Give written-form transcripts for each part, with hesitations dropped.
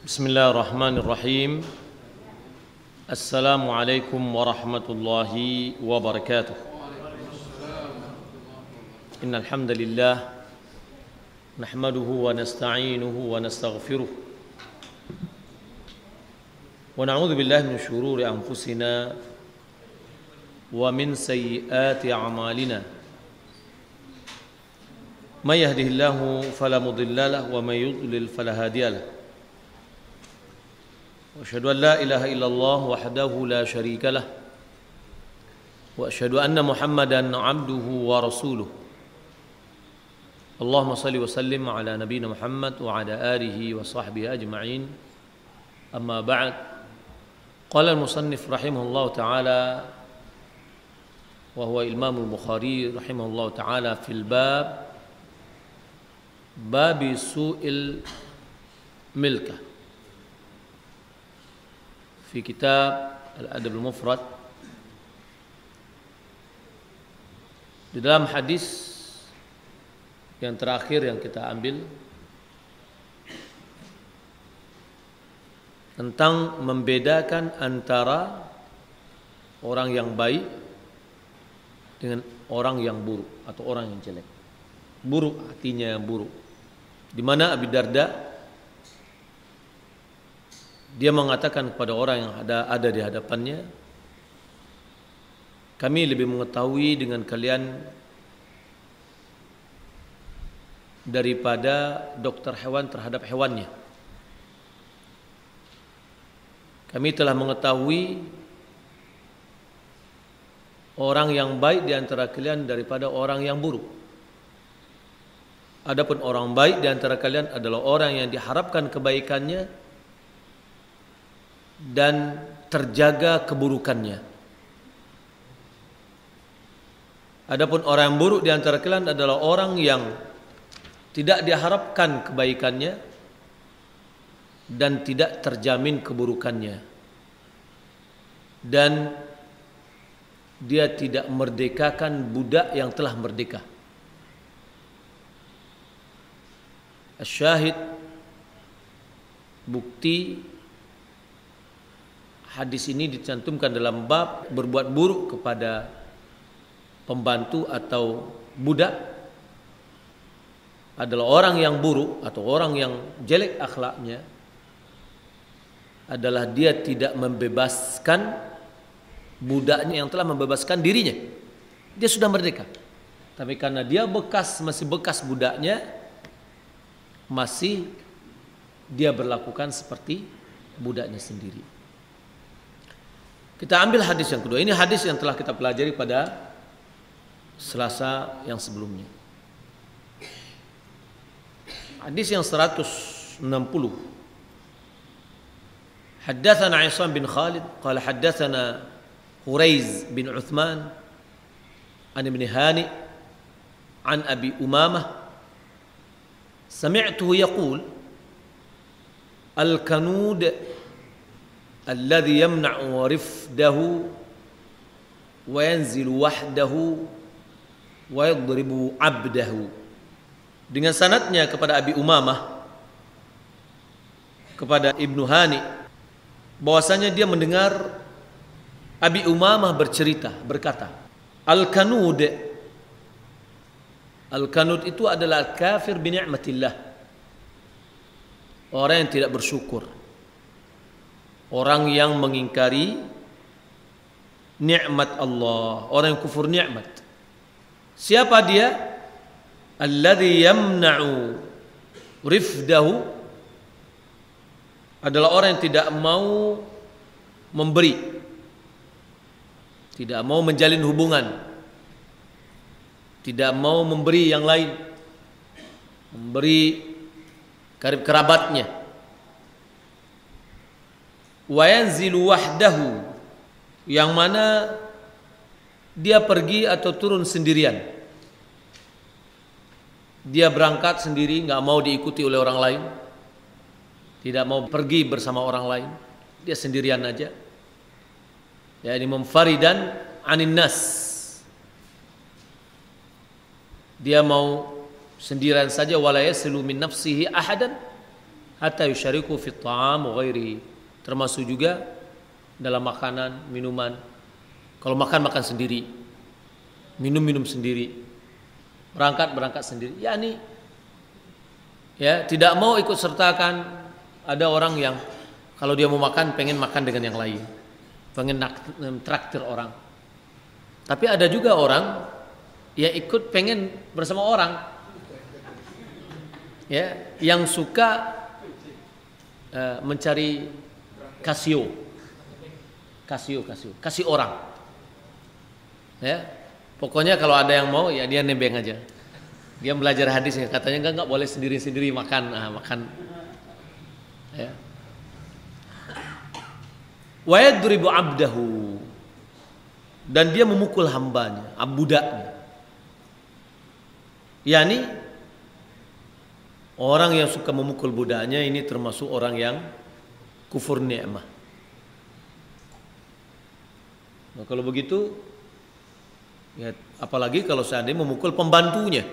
Bismillahirrahmanirrahim. Assalamualaikum warahmatullahi wabarakatuh. Innal hamdalillah nahmaduhu wa nasta'inuhu wa nastaghfiruh wa na'udzu billahi min shururi anfusina wa min sayyiati a'malina. May yahdihillahu fala mudilla lahu wa may yudlil fala hadiya lahu. وأشهد أن لا إله إلا الله وحده لا شريك له وأشهد أن محمدا عبده ورسوله اللهم صل وسلم على نبينا محمد وعلى آله وصحبه أجمعين أما بعد قال المصنف رحمه الله تعالى وهو إمام البخاري رحمه الله تعالى في باب سوء الملكة في كتاب الأدب المفرد. Di dalam hadis yang terakhir yang kita ambil tentang membedakan antara orang yang baik dengan orang yang buruk atau orang yang jelek. Buruk artinya yang buruk. Di mana Abi Darda dia mengatakan kepada orang yang ada di hadapannya, kami lebih mengetahui dengan kalian daripada dokter hewan terhadap hewannya. Kami telah mengetahui orang yang baik di antara kalian daripada orang yang buruk. Adapun orang baik di antara kalian adalah orang yang diharapkan kebaikannya dan terjaga keburukannya. Adapun orang yang buruk di antara kalian adalah orang yang tidak diharapkan kebaikannya dan tidak terjamin keburukannya, dan dia tidak merdekakan budak yang telah merdeka. Asyahid, bukti hadis ini dicantumkan dalam bab berbuat buruk kepada pembantu atau budak adalah orang yang buruk atau orang yang jelek akhlaknya adalah dia tidak membebaskan budaknya yang telah membebaskan dirinya. Dia sudah merdeka, tapi karena dia masih bekas budaknya, masih dia berlakukan seperti budaknya sendiri. Kita ambil hadis yang kedua. Ini hadis yang telah kita pelajari pada Selasa yang sebelumnya. Hadis yang 160. Haddatsana Isam bin Khalid qala haddatsana Huraiz bin Uthman an Ibn Hani an Abi Umamah sami'tuhu yaqul al-kanud alladhi yamna'u rifdahu wa yanzilu wahdahu wa yadribu 'abdahu. Dengan sanadnya kepada Abi Umamah kepada Ibnu Hani bahwasanya dia mendengar Abi Umamah berkata, Al-kanud itu adalah kafir bi ni'matillah, orang yang tidak bersyukur, orang yang mengingkari nikmat Allah, orang yang kufur nikmat. Siapa dia? Alladhi yamna'u rifdahu, adalah orang yang tidak mau memberi, tidak mau menjalin hubungan, tidak mau memberi yang lain, memberi karib kerabatnya. Wa yanzilu wahdahu, yang mana dia pergi atau turun sendirian. Dia berangkat sendiri, nggak mau diikuti oleh orang lain, tidak mau pergi bersama orang lain, dia sendirian aja. Yani munfaridan anin nas, dia mau sendirian saja, wala yaslu min nafsihi ahadan, hatta yusyariku fit ta'am wa ghairihi, termasuk juga dalam makanan, minuman. Kalau makan sendiri, minum sendiri, berangkat sendiri. Yani ya, tidak mau ikut sertakan. Ada orang yang kalau dia mau makan pengen makan dengan yang lain, pengen traktir orang. Tapi ada juga orang yang ikut pengen bersama orang, ya, yang suka mencari kasih orang, ya. Pokoknya kalau ada yang mau ya dia nebeng aja. Dia belajar hadis ya, katanya enggak boleh sendiri makan, makan, ya. Wa yadribu abdahu, dan dia memukul hambanya, budaknya. Yani orang yang suka memukul budaknya ini termasuk orang yang kufur nikmah. Nah, kalau begitu, ya, apalagi kalau seandainya memukul pembantunya,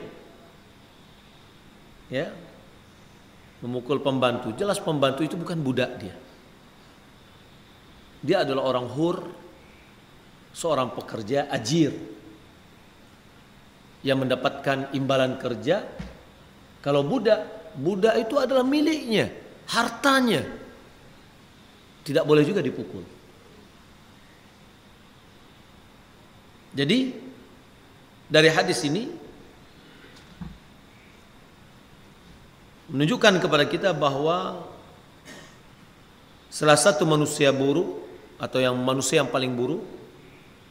ya, memukul pembantu. Jelas pembantu itu bukan budak dia. Dia adalah orang hur, seorang pekerja ajir yang mendapatkan imbalan kerja. Kalau budak itu adalah miliknya, hartanya. Tidak boleh juga dipukul. Jadi dari hadis ini menunjukkan kepada kita bahwa salah satu manusia buruk atau manusia yang paling buruk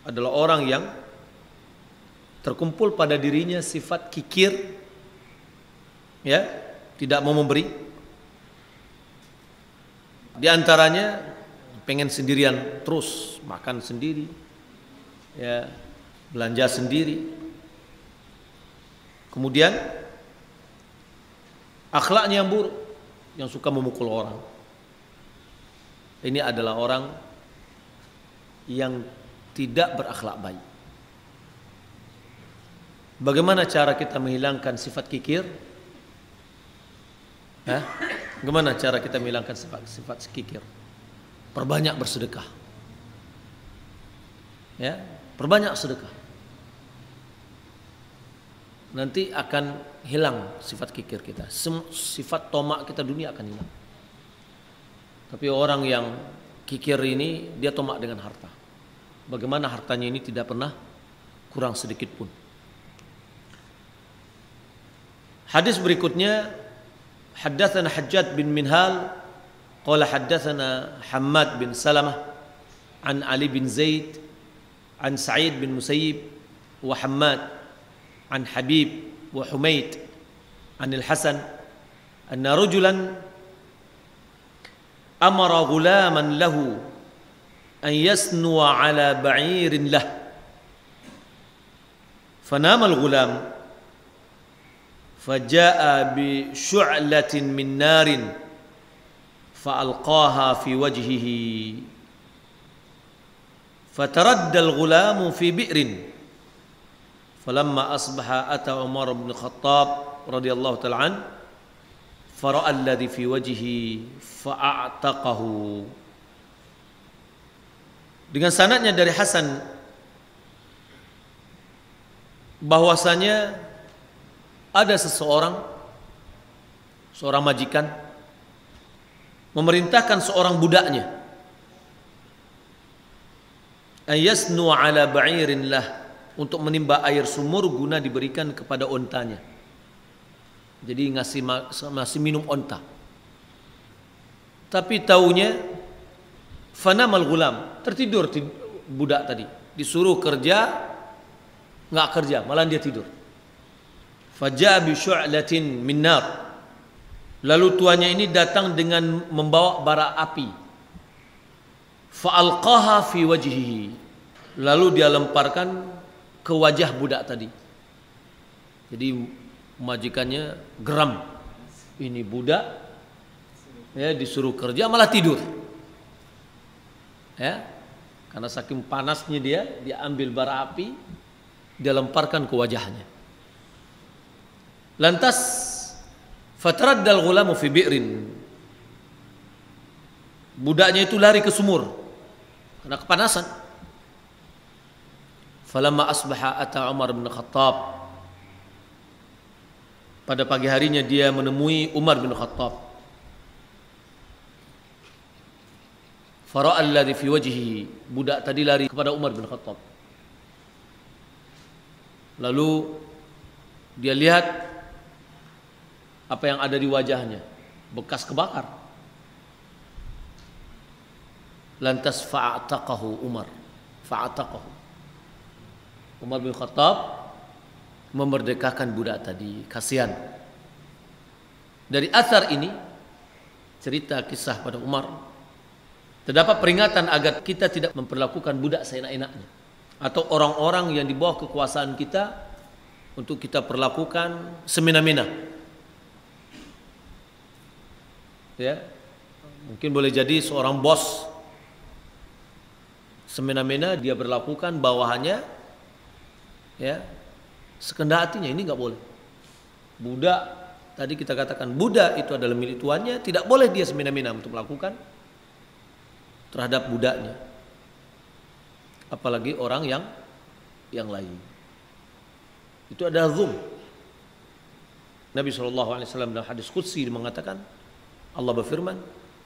adalah orang yang terkumpul pada dirinya sifat kikir, ya, tidak mau memberi. Di antaranya pengen sendirian terus, makan sendiri, ya, belanja sendiri. Kemudian akhlaknya yang buruk, yang suka memukul orang. Ini adalah orang yang tidak berakhlak baik. Bagaimana cara kita menghilangkan sifat kikir? Bagaimana cara kita menghilangkan sifat kikir? Perbanyak bersedekah. Ya, perbanyak sedekah. Nanti akan hilang sifat kikir kita. Sifat tomak kita dunia akan hilang. Tapi orang yang kikir ini, dia tomak dengan harta. Bagaimana hartanya ini tidak pernah kurang sedikit pun. Hadis berikutnya, haddatsana Hajjaj bin Minhal qala haddatsana Hammad bin Salamah an Ali bin Zaid an Sa'id bin Musayyib wa Hammad an Habib wa Humaid an Al-Hasan anna rajulan amara ghulaman lahu an yasnuwa ala ba'irin lah fanama al-ghulam faja'a bi syu'latin min narin fa'alqaha fi wajhihi fataradda al-ghulamu fi bi'rin falamma asbaha ata Umar bin Khattab radhiyallahu ta'ala an fara'a alladhi fi wajhihi fa'a'taqahu. Dengan sanadnya dari Hasan bahwasanya ada seorang majikan memerintahkan seorang budaknya ayasnu ala ba'irin lah, untuk menimba air sumur guna diberikan kepada ontanya. Jadi ngasih minum onta. Tapi taunya fanamal gulam, tertidur budak tadi. Disuruh kerja, nggak kerja, malah dia tidur. Faja'a bi syu'latin min nar. Lalu tuannya ini datang dengan membawa bara api. Fa'alqaha fi wajhihi. Lalu dia lemparkan ke wajah budak tadi. Jadi majikannya geram. Ini budak, ya, disuruh kerja malah tidur. Ya, karena saking panasnya dia ambil bara api, dia lemparkan ke wajahnya. Lantas fataraddal ghulamu fi bi'rin, Budaknya itu lari ke sumur karena kepanasan. Falamma asbaha ata Umar bin Khattab. Pada pagi harinya dia menemui Umar bin Khattab. Fara'a alladhi fi wajhihi. Budak tadi lari kepada Umar bin Khattab. Lalu dia lihat apa yang ada di wajahnya, bekas kebakar. Lantas fa'ataqahu Umar. Fa'ataqahu. Umar bin Khattab memerdekakan budak tadi. Kasihan. Dari athar ini, cerita kisah pada Umar, terdapat peringatan agar kita tidak memperlakukan budak seenak-enaknya, atau orang-orang yang di bawah kekuasaan kita untuk kita perlakukan semena-mena. Ya, mungkin boleh jadi seorang bos semena-mena dia berlakukan bawahannya, ya, sekendak hatinya. Ini nggak boleh. Budak tadi kita katakan budak itu adalah milik tuannya, tidak boleh dia semena-mena untuk melakukan terhadap budaknya, apalagi orang yang lain. Itu adalah zulm. Nabi SAW dalam hadis qudsi mengatakan, Allah berfirman,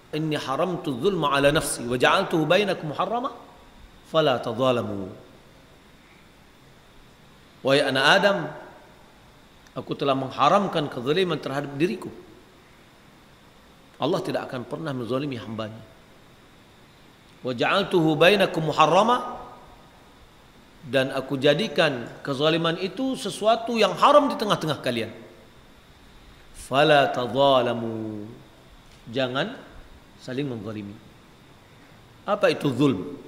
Inni haramtu zulma ala nafsi wa ja'altuhu bainakum muharrama fala tadzalamu. Wahai anak Adam, aku telah mengharamkan kezaliman terhadap diriku. Allah tidak akan pernah menzalimi hambanya. Wa ja'altuhu bainakum muharrama, dan aku jadikan kezaliman itu sesuatu yang haram di tengah-tengah kalian. Fala tadzalamu, jangan saling menzalimi. Apa itu zulm?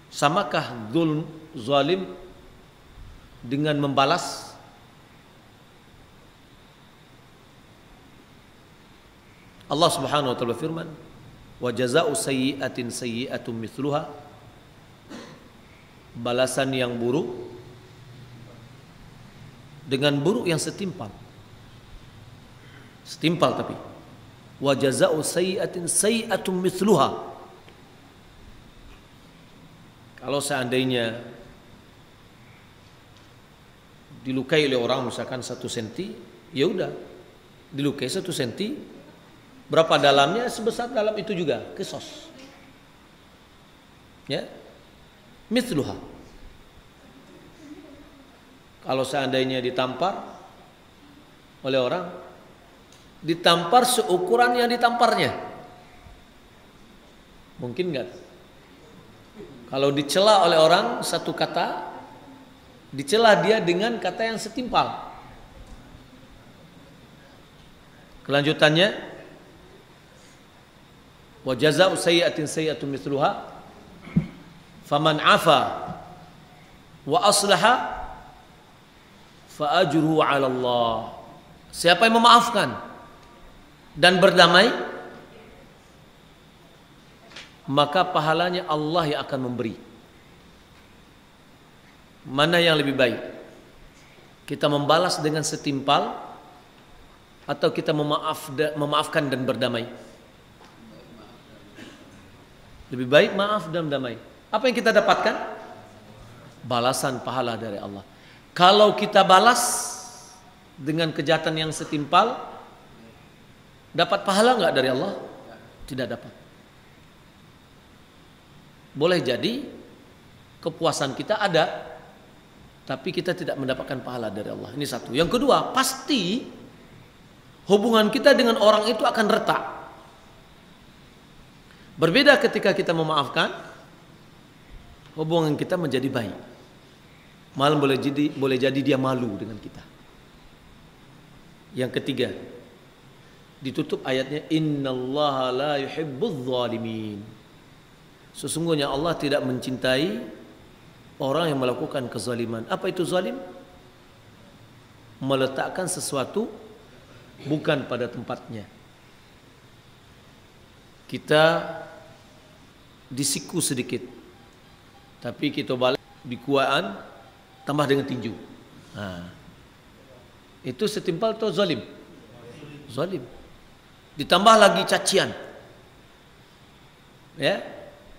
Samakah zulm zalim dengan membalas? Allah Subhanahu wa taala firman, wa jazaa'u sayyi'atin sayyi'atun mithluha. Balasan yang buruk dengan buruk yang setimpal. Setimpal tapi. Wa jazaa'u sayyi'atin sayyi'atun mithluha. Kalau seandainya dilukai oleh orang misalkan 1 senti, ya udah dilukai 1 senti, berapa dalamnya sebesar dalam itu juga, kisos. Ya, mithluha. Kalau seandainya ditampar oleh orang, ditampar seukuran yang ditamparnya. Mungkin enggak? Kalau dicela oleh orang satu kata, dicela dia dengan kata yang setimpal. Kelanjutannya, wa jazaa'u sayyi'atin sayyi'atun mithluha faman 'afa wa aslaha fa ajruhu 'ala Allah. Siapa yang memaafkan dan berdamai, maka pahalanya Allah yang akan memberi. Mana yang lebih baik? Kita membalas dengan setimpal atau kita memaafkan dan berdamai? Lebih baik maaf dan damai. Apa yang kita dapatkan? Balasan pahala dari Allah. Kalau kita balas dengan kejahatan yang setimpal, dapat pahala enggak dari Allah? Tidak dapat. Boleh jadi kepuasan kita ada, tapi kita tidak mendapatkan pahala dari Allah. Ini satu. Yang kedua, pasti hubungan kita dengan orang itu akan retak. Berbeda ketika kita memaafkan, hubungan kita menjadi baik. Malah boleh jadi dia malu dengan kita. Yang ketiga, ditutup ayatnya, innallaha la yuhibbudz zalimin. Sesungguhnya Allah tidak mencintai orang yang melakukan kezaliman. Apa itu zalim? Meletakkan sesuatu bukan pada tempatnya. Kita disiku sedikit, tapi kita balik di kuaan tambah dengan tinju. Itu setimpal atau zalim? Zalim. ditambah lagi cacian. Ya,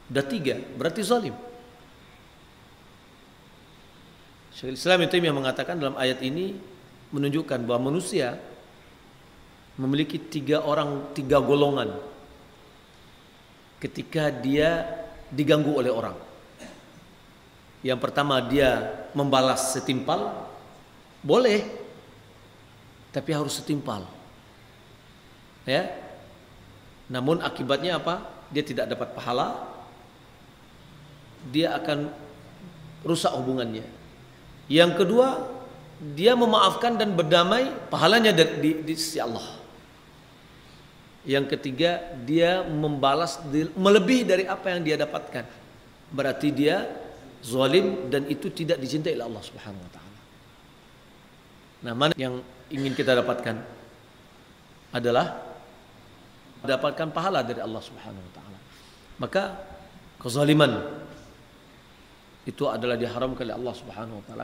udah 3, berarti zalim. Syekhul Islam Ibnu Taimiyah mengatakan dalam ayat ini menunjukkan bahwa manusia memiliki 3 golongan ketika dia diganggu oleh orang. Yang pertama, dia membalas setimpal, boleh, tapi harus setimpal. Ya. Namun akibatnya apa? Dia tidak dapat pahala. Dia akan rusak hubungannya. Yang kedua, dia memaafkan dan berdamai, pahalanya di sisi Allah. Yang ketiga, dia membalas melebihi dari apa yang dia dapatkan. Berarti dia zalim dan itu tidak dicintai oleh Allah Subhanahu wa taala. Nah, mana yang ingin kita dapatkan adalah mendapatkan pahala dari Allah Subhanahu wa taala. Maka kezaliman itu adalah diharamkan oleh Allah Subhanahu wa taala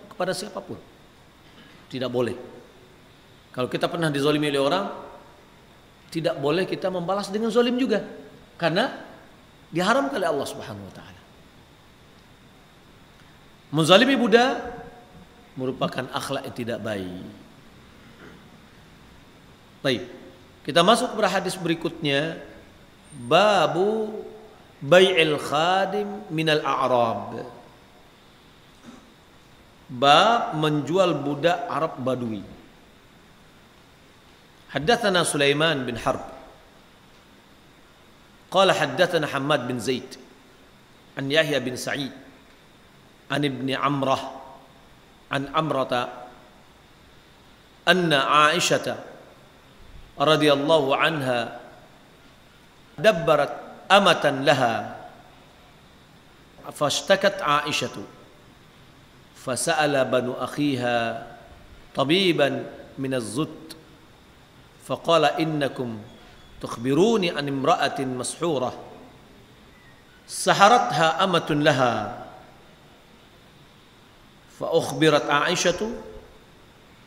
kepada siapapun. Tidak boleh. Kalau kita pernah dizalimi oleh orang, tidak boleh kita membalas dengan zalim juga, karena diharamkan oleh Allah Subhanahu wa taala. Menzalimi budak merupakan akhlak yang tidak baik. Baik, kita masuk kepada hadis berikutnya, babu bai'il khadim minal a'rab. Bab menjual budak Arab Badui. Haddatsana Sulaiman bin Harb qala haddatsana Hammad bin Zaid an Yahya bin Sa'id an ibni Amrah an Amrata anna Aisyah radhiyallahu anha dabbarat amatan laha fashtakat Aisyah fasa'ala banu akhiha tabiban min az-zutt faqala innakum tukhbiruni an imra'atin mashhurah saharatha amatun laha fa ukhbirat Aisyah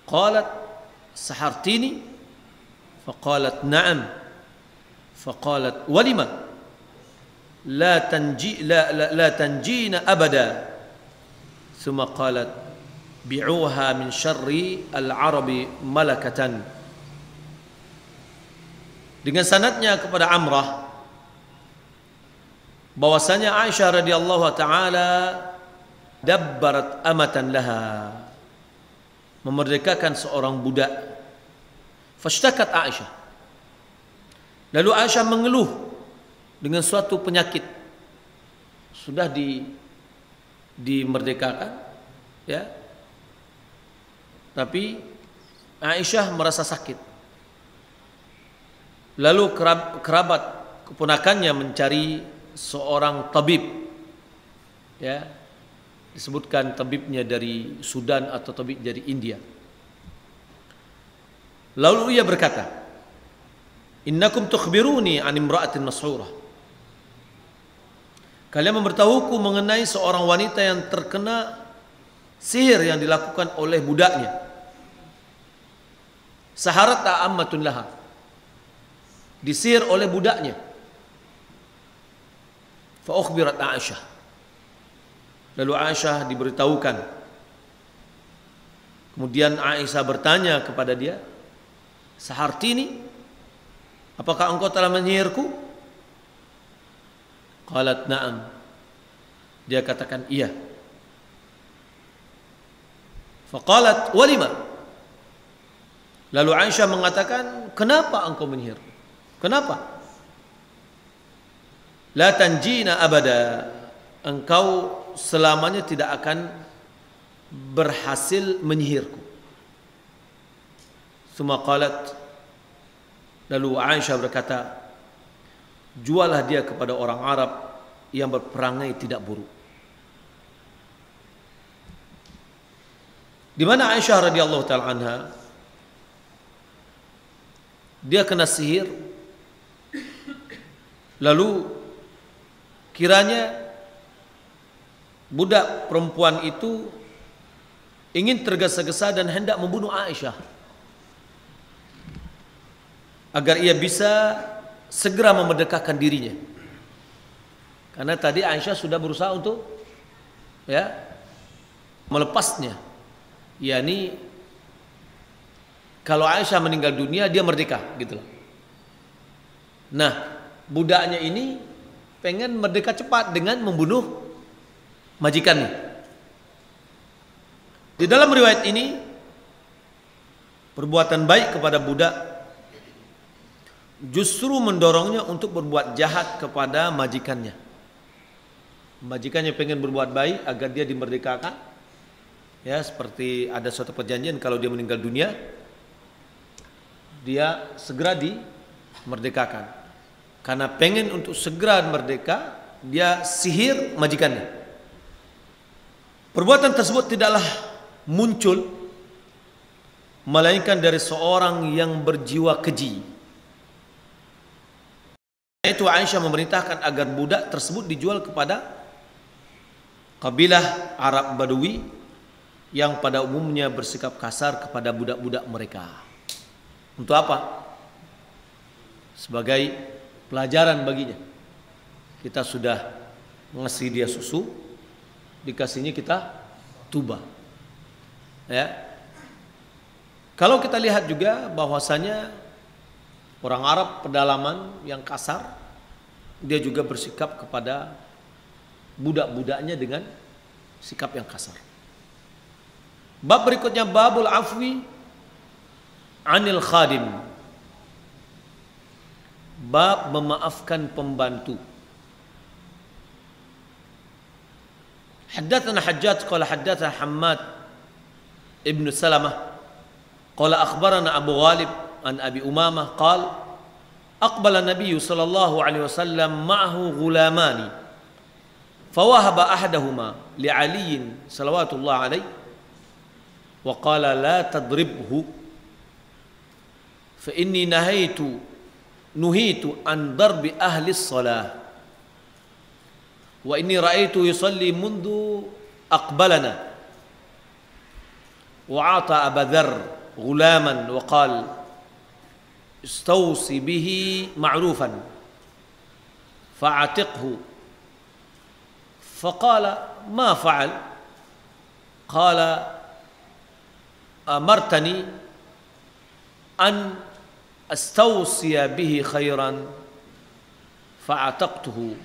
qalat sahartini faqalat na'am faqalat walima la tanjina abada thumma qalat bi'uha min syarri al-arabi malakatan. Dengan sanadnya kepada Amrah bahwasanya Aisyah radhiyallahu taala dabbarat amatan laha, memerdekakan seorang budak. Fashtakat Aisyah, lalu Aisyah mengeluh dengan suatu penyakit. Sudah dimerdekakan, ya, tapi Aisyah merasa sakit. Lalu kerabat keponakannya mencari seorang tabib, ya, disebutkan tabibnya dari Sudan atau tabib dari India. Lalu ia berkata, innakum tukhbiruni an imra'atin mashurah, kalian memberitahuku mengenai seorang wanita yang terkena sihir yang dilakukan oleh budaknya. Saharat ta'ammatun laha, disihir oleh budaknya. Fa ukhbirat Aisyah, lalu Aisyah diberitahukan. Kemudian Aisyah bertanya kepada dia, sahartini, apakah engkau telah menyihirku? Qalat na'am, dia katakan iya. Faqalat walima, lalu Aisyah mengatakan, kenapa engkau menyihirku? Kenapa? La tanjina abada, engkau selamanya tidak akan berhasil menyihirku. Summa qalat, lalu Aisyah berkata, jualah dia kepada orang Arab yang berperangai tidak buruk. Di mana Aisyah radhiyallahu taala anha, dia kena sihir. Lalu kiranya budak perempuan itu ingin tergesa-gesa dan hendak membunuh Aisyah. agar ia bisa segera memerdekakan dirinya. Karena tadi Aisyah sudah berusaha untuk melepasnya. yakni kalau Aisyah meninggal dunia dia merdeka gitu loh. Nah, budaknya ini pengen merdeka cepat dengan membunuh majikannya. Di dalam riwayat ini perbuatan baik kepada budak justru mendorongnya untuk berbuat jahat kepada majikannya. Majikannya pengen berbuat baik agar dia dimerdekakan. Ya, seperti ada suatu perjanjian kalau dia meninggal dunia dia segera dimerdekakan. Karena pengen untuk segera merdeka, dia sihir majikannya. Perbuatan tersebut tidaklah muncul melainkan dari seorang yang berjiwa keji. Itu Aisyah memerintahkan agar budak tersebut dijual kepada kabilah Arab Badui yang pada umumnya bersikap kasar kepada budak-budak mereka. Untuk apa? Sebagai pelajaran baginya. Kita sudah ngasih dia susu, dikasihnya kita tuba. Ya. Kalau kita lihat juga bahwasanya orang Arab pedalaman yang kasar, dia juga bersikap kepada budak-budaknya dengan sikap yang kasar. Bab berikutnya babul afwi anil khadim. Bab memaafkan pembantu. Haddatsana Hajjaj qala haddatsana Hammad ibn Salamah qala akhbarana Abu Ghalib an Abi Umamah qala aqbala Nabi sallallahu alaihi wasallam ma'ahu ghulamani fawahaba ahaduhuma li Ali salawatullah alaihi wa qala la tadribhu fa inni nuhitu an darbi ahli salah wa inni ra'aitu yusalli mundu aqbalana wa ata Abu Dzar ghulaman wa qala istawsi bihi ma'rufan fa'atiqhu faqala ma fa'al qala amartani an astawsiya bihi khairan fa'ataqtuhu.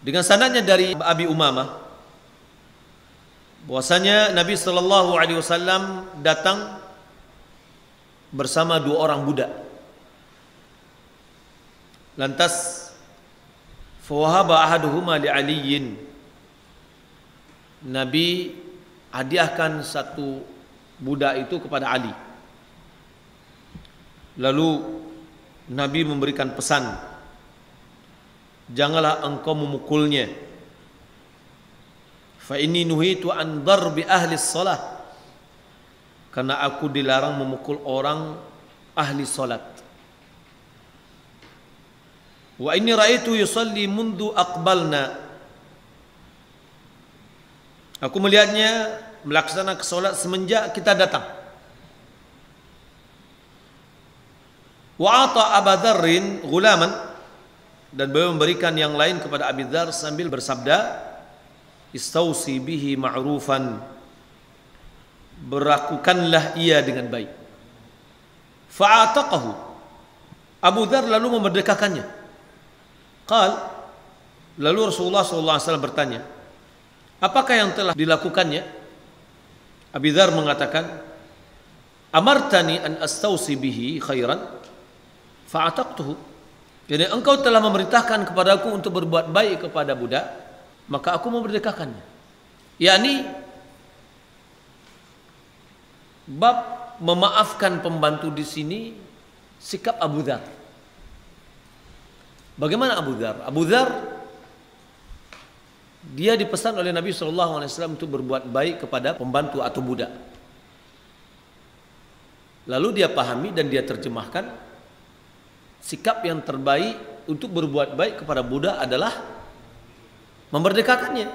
Dengan sanadnya dari Abi Umamah bahwasanya Nabi sallallahu alaihi wasallam datang bersama dua orang budak. Lantas fawahaba ahaduhuma li Aliyin. Nabi hadiahkan satu budak itu kepada Ali. Lalu Nabi memberikan pesan, janganlah engkau memukulnya. Fa inni nuhitu an darbi ahli shalah. Karena aku dilarang memukul orang ahli salat. Wa inni ra'aitu yusalli mundu aqbalna. Aku melihatnya melaksanakan salat semenjak kita datang. Wa ata Abu Dzarrin ghulaman, dan beliau memberikan yang lain kepada Abi Dzar sambil bersabda, istausi bihi ma'rufan, berlakukanlah ia dengan baik. Fa'ataqahu, Abu Dzar lalu memerdekakannya. Lalu Rasulullah SAW bertanya, apakah yang telah dilakukannya? Abi Dzar mengatakan, amartani an astausi bihi khairan fa'ataqtuhu. Jadi engkau telah memerintahkan kepadaku untuk berbuat baik kepada budak, maka aku memerdekakannya. Yakni bab memaafkan pembantu di sini sikap Abu Dzar. Bagaimana Abu Dzar? Abu Dzar dia dipesan oleh Nabi SAW untuk berbuat baik kepada pembantu atau budak. Lalu dia pahami dan dia terjemahkan sikap yang terbaik untuk berbuat baik kepada budak adalah memerdekakannya,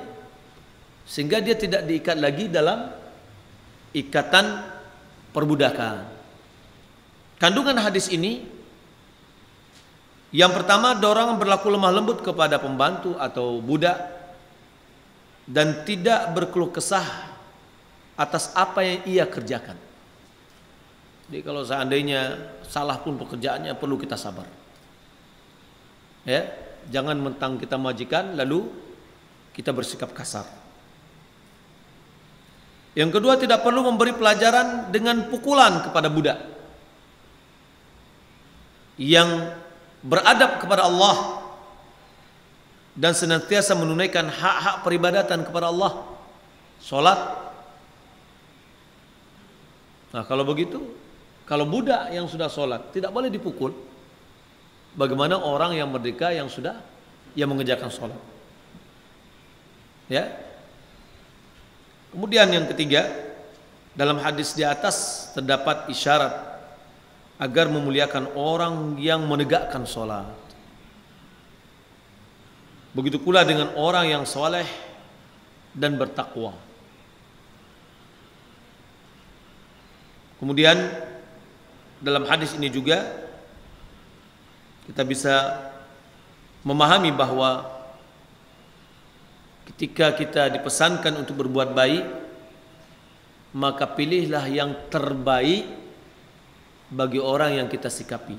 sehingga dia tidak diikat lagi dalam ikatan perbudakan. kandungan hadis ini, yang pertama, dorongan berlaku lemah lembut kepada pembantu atau budak dan tidak berkeluh kesah atas apa yang ia kerjakan. Jadi kalau seandainya salah pun pekerjaannya, perlu kita sabar. Ya, jangan mentang kita majikan lalu kita bersikap kasar. Yang kedua, tidak perlu memberi pelajaran dengan pukulan kepada budak yang beradab kepada Allah dan senantiasa menunaikan hak-hak peribadatan kepada Allah, sholat. Nah, kalau begitu, kalau budak yang sudah sholat tidak boleh dipukul, bagaimana orang yang merdeka yang mengerjakan sholat? Ya. Kemudian yang ketiga, dalam hadis di atas terdapat isyarat agar memuliakan orang yang menegakkan sholat. Begitu pula dengan orang yang soleh dan bertakwa. Kemudian dalam hadis ini juga kita bisa memahami bahwa ketika kita dipesankan untuk berbuat baik, maka pilihlah yang terbaik bagi orang yang kita sikapi.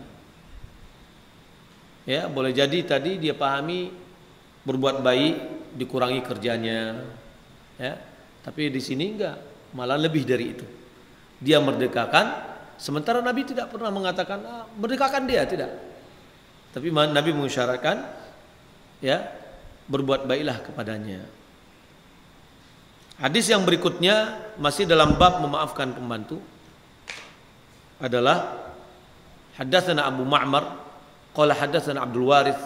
Ya, boleh jadi tadi dia pahami berbuat baik dikurangi kerjanya, ya. Tapi di sini enggak, malah lebih dari itu. Dia merdekakan, sementara Nabi tidak pernah mengatakan merdekakan dia, tidak. Tapi Nabi mengisyaratkan, ya, berbuat baiklah kepadanya. Hadis yang berikutnya masih dalam bab memaafkan pembantu adalah haddatsana Abu Ma'mar qala haddatsana Abdul Warith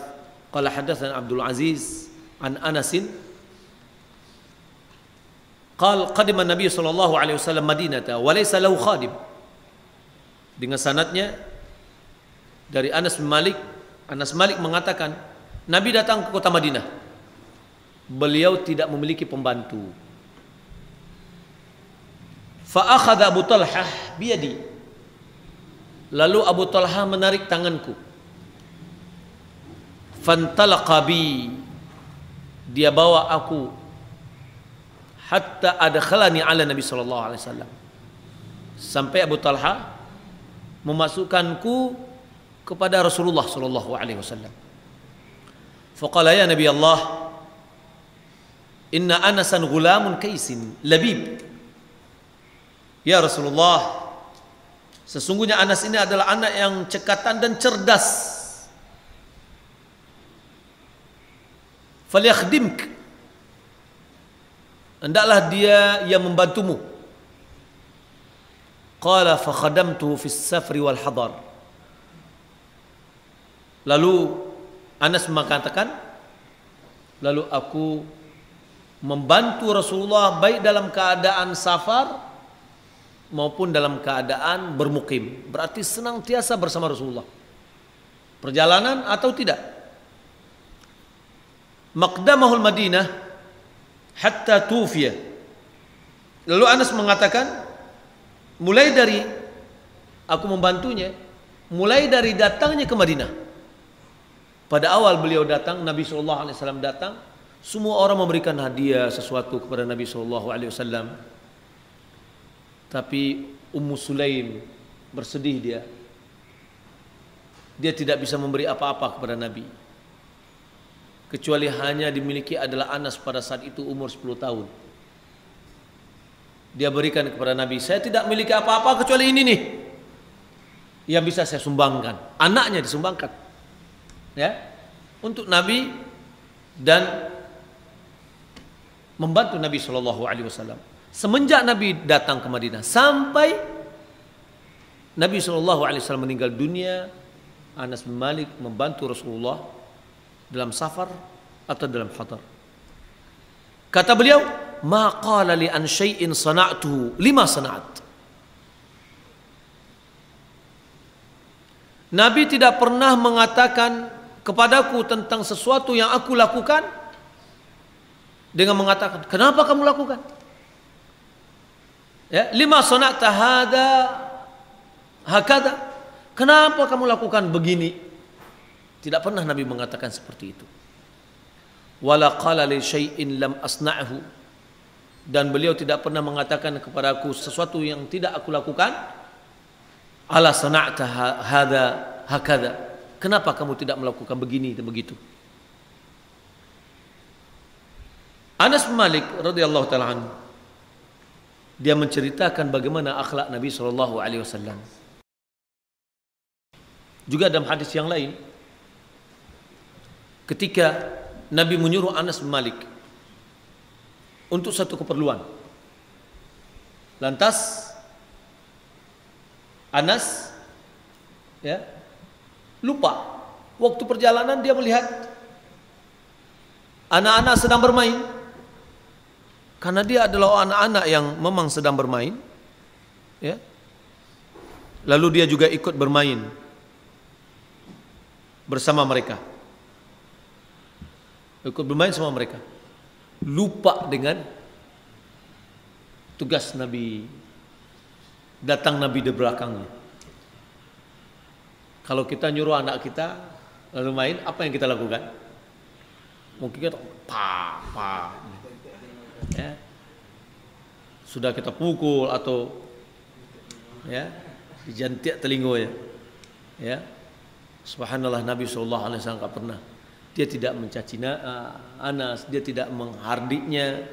qala haddatsana Abdul Aziz an Anas qala qadima Nabi sallallahu alaihi wasallam Madinata wa laysa lahu khadim, dengan sanadnya dari Anas bin Malik. Anas Malik mengatakan Nabi datang ke kota Madinah, beliau tidak memiliki pembantu. Fa akhadha Abu Talhah biyadi, lalu Abu Talha menarik tanganku. Fantalaqa bi, dia bawa aku hatta adkhalani ala Nabi sallallahu alaihi wasallam, sampai Abu Talha memasukkanku kepada Rasulullah sallallahu alaihi wasallam. Faqala ya Nabi Allah, inna Anasan ghulamun kaisin labib. Ya Rasulullah, sesungguhnya Anas ini adalah anak yang cekatan dan cerdas. Falyakhdimk, hendaklah dia yang membantumu. Qala fa khadamtuhu fis safri wal hadar. Lalu Anas mengatakan, lalu aku membantu Rasulullah baik dalam keadaan safar maupun dalam keadaan bermukim. Berarti senantiasa bersama Rasulullah, perjalanan atau tidak. Maqdamahul Madinah hatta tufiya. Lalu Anas mengatakan, mulai dari aku membantunya, mulai dari datangnya ke Madinah. Pada awal beliau datang, Nabi SAW datang, semua orang memberikan hadiah sesuatu kepada Nabi SAW. Tapi Ummu Sulaim bersedih dia. Dia tidak bisa memberi apa-apa kepada Nabi, kecuali hanya dimiliki adalah Anas pada saat itu umur 10 tahun. Dia berikan kepada Nabi, saya tidak memiliki apa-apa kecuali ini nih, yang bisa saya sumbangkan. Anaknya disumbangkan, ya, untuk Nabi dan membantu Nabi SAW. Semenjak Nabi datang ke Madinah sampai Nabi SAW meninggal dunia, Anas bin Malik membantu Rasulullah dalam safar atau dalam hadar. Kata beliau, ma qala li an syai'in sana'tuhu lima sana'at. Nabi tidak pernah mengatakan kepadaku tentang sesuatu yang aku lakukan dengan mengatakan, kenapa kamu lakukan? Ya, lima sana'ta hada hakada, Kenapa kamu lakukan begini? Tidak pernah Nabi mengatakan seperti itu. Wala qala li syai'in lam asna'hu, dan beliau tidak pernah mengatakan kepadaku sesuatu yang tidak aku lakukan. Ala sana'ta hadza hakadha, kenapa kamu tidak melakukan begini dan begitu? Anas bin Malik radhiyallahu taala anhu, dia menceritakan bagaimana akhlak Nabi sallallahu alaihi wasallam. Juga dalam hadis yang lain, ketika Nabi menyuruh Anas bin Malik untuk satu keperluan, lantas Anas lupa. Waktu perjalanan dia melihat anak-anak sedang bermain, karena dia adalah anak-anak yang memang sedang bermain, lalu dia juga ikut bermain bersama mereka, lupa dengan tugas Nabi. Datang Nabi di belakangnya. Kalau kita nyuruh anak kita lalu main, apa yang kita lakukan? Mungkin kita sudah kita pukul atau dijantik telinganya. Subhanallah, Nabi SAW tak pernah. Dia tidak mencaci Anas, dia tidak menghardiknya,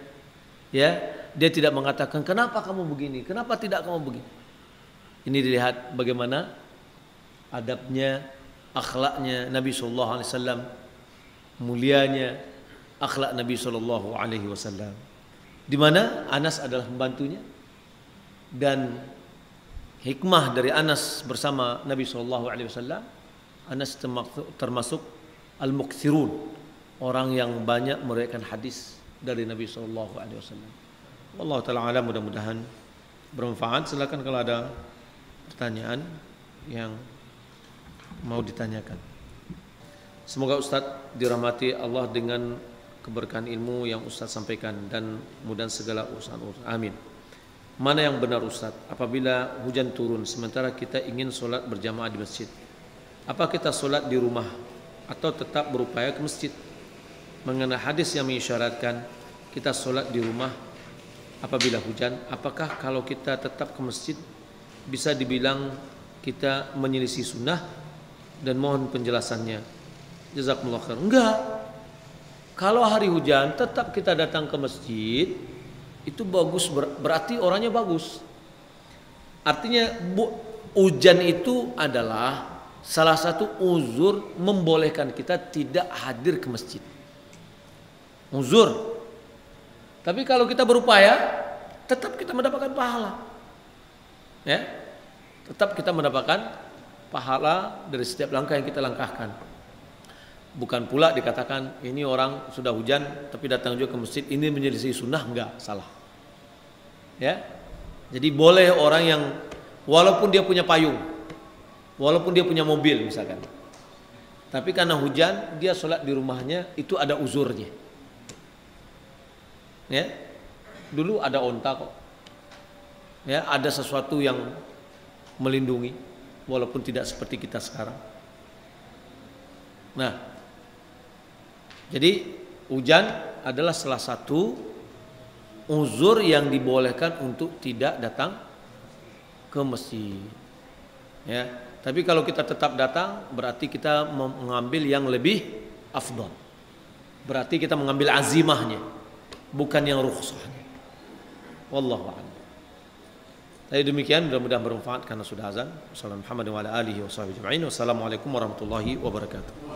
dia tidak mengatakan kenapa kamu begini, kenapa tidak kamu begini. Ini dilihat bagaimana adabnya, akhlaknya Nabi SAW, mulianya akhlak Nabi SAW, di mana Anas adalah pembantunya, dan hikmah dari Anas bersama Nabi SAW, Anas termasuk al-mukthirun, orang yang banyak meriwayatkan hadis dari Nabi SAW. Allah Ta'ala alam, mudah-mudahan bermanfaat. Silakan kalau ada pertanyaan yang mau ditanyakan. Semoga Ustadz dirahmati Allah dengan keberkahan ilmu yang Ustadz sampaikan, dan mudah segala urusan. Amin. Mana yang benar Ustadz? Apabila hujan turun sementara kita ingin sholat berjamaah di masjid, apa kita sholat di rumah atau tetap berupaya ke masjid? Mengenai hadis yang mengisyaratkan kita sholat di rumah apabila hujan, apakah kalau kita tetap ke masjid bisa dibilang kita menyelisih sunnah? Dan mohon penjelasannya. Jazakumullah khair. Enggak. Kalau hari hujan tetap kita datang ke masjid, itu bagus, berarti orangnya bagus. Artinya hujan itu adalah salah satu uzur membolehkan kita tidak hadir ke masjid. Uzur. Tapi kalau kita berupaya, tetap kita mendapatkan pahala. Tetap kita mendapatkan pahala dari setiap langkah yang kita langkahkan. Bukan pula dikatakan ini orang sudah hujan tapi datang juga ke masjid, ini menyelisih sunnah. Enggak, salah. Jadi boleh orang yang walaupun dia punya payung, walaupun dia punya mobil misalkan, tapi karena hujan dia sholat di rumahnya, itu ada uzurnya. Dulu ada onta kok, ada sesuatu yang melindungi, walaupun tidak seperti kita sekarang. Nah, jadi hujan adalah salah satu uzur yang dibolehkan untuk tidak datang ke masjid. Tapi kalau kita tetap datang, berarti kita mengambil yang lebih afdal. Berarti kita mengambil azimahnya, bukan yang rukhsahnya. Wallahu a'lam. Jadi demikian, mudah-mudahan bermanfaat karena sudah azan. Wassalamualaikum warahmatullahi wabarakatuh.